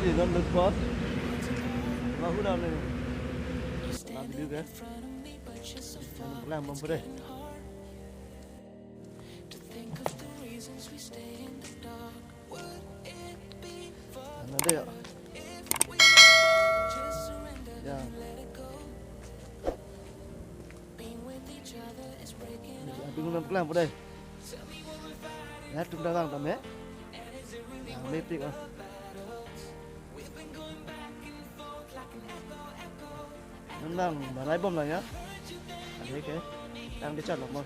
này thì nó lực quá nó hút đâu này làm gì cái làm bằng đây nó đây ạ yeah. Chúng ta làm vào đây chúng ta làm mé mê tích à nó đang mà lái bom này nhá đấy cái đang đi chặt lọc mồi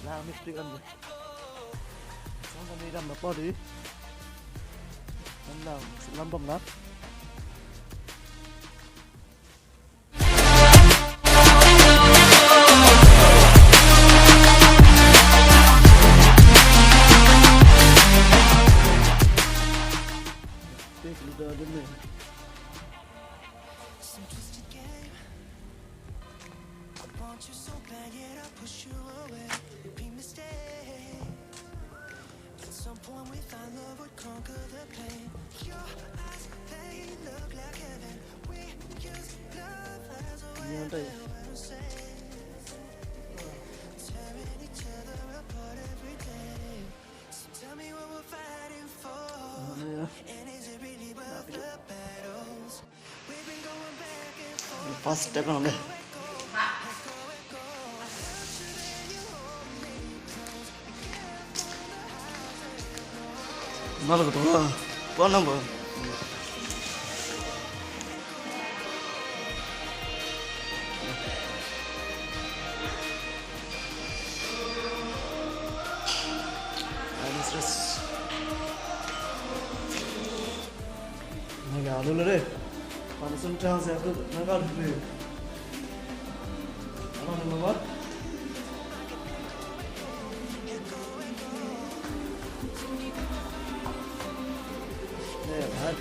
la mê tích ăn rồi xong rồi đi làm mà po đi nó đang làm bom lắm đây first step nào đây nó là cái đó có number này luôn đây còn xuân trang sẽ tự nó cao được về nó làm mất đây là hết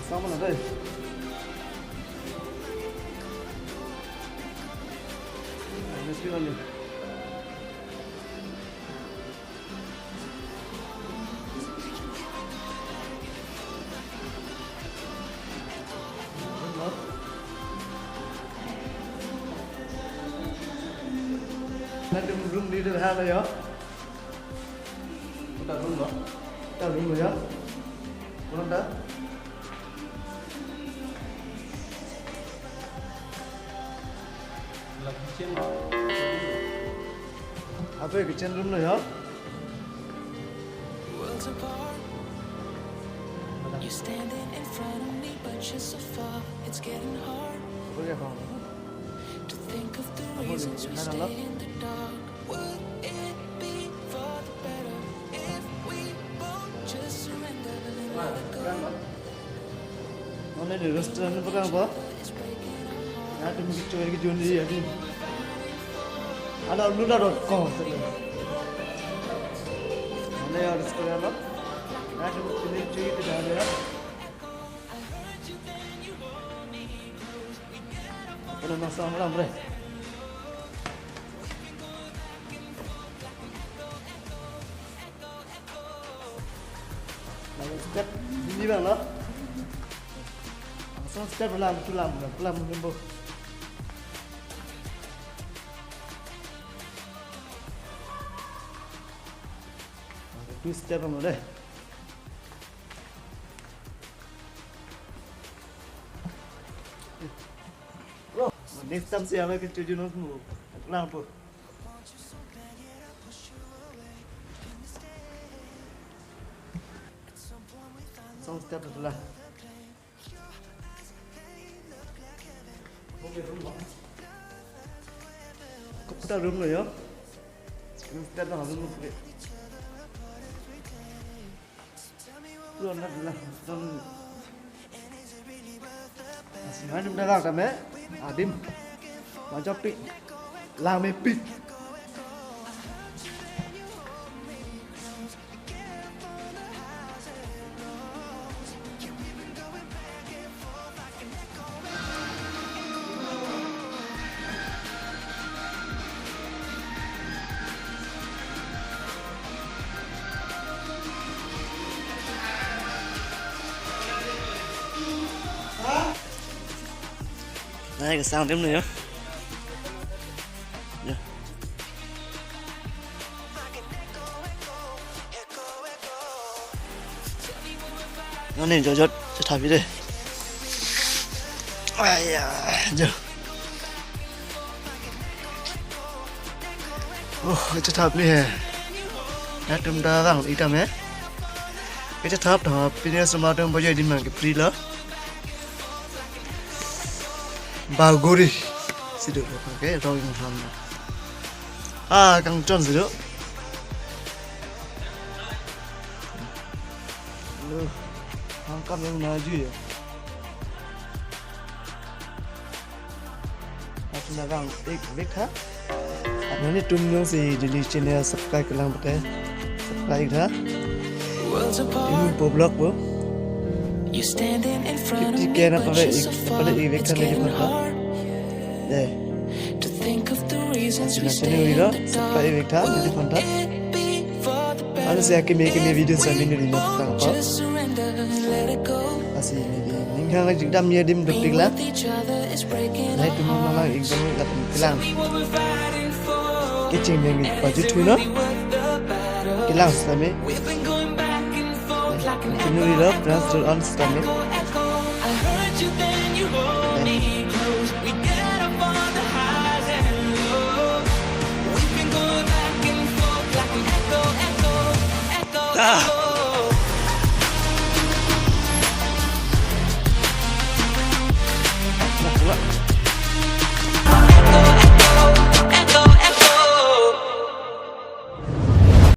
xong rồi đây nó chưa ăn được room đi được hai này nhá, kita room đó, kita room rồi nhá, bukan dah? Kitchen, apa kitchen room rồi nhá? You're standing in front of me, but you're so far. It's getting hard to think of the reasons we stay in the dark. Would it be for the better if we both just surrender and let it go? Mana di restoran apa apa? Ada mungkin cuci lagi jual dia ni. Ada luna.com. Mana ya restoran apa? Ada mungkin cuci itu dah ada. Kalau nak sama lah bre. Step ini bang lah. Langsung step pelan membo. Two step apa deh? Next time saya lagi cuci notebook, lampu. Xong step được là kita room rồi nhá, step nào room rồi, luôn là sebenarnya chúng ta làm cái mấy dim và cho pi làm mấy pi cái sang thêm nữa nó nên cho thả đi đây ai à giờ cho thả đi đã trông ta vào ý tâm hết cái chất thấp đó bây giờ số trong bao giờ đi mà cái free lắm bao gori xin được cái rồi càng tròn gì nữa hàng cam yang nào chứ chúng ta vàng tích viết khác nó này trung những gì để channel subscribe cái lang bật subscribe khác ini blog bro kita kena pada event kan lagi mana deh sudah channel ini subscribe event kan lagi mana ada saya kami video sambil ini tentang apa asih ini hingga lagi kita miadim dapet lah naik tu mana exam dapat kelang kitchen yang baju tu no kelang sampai channel ini press on sampai Ah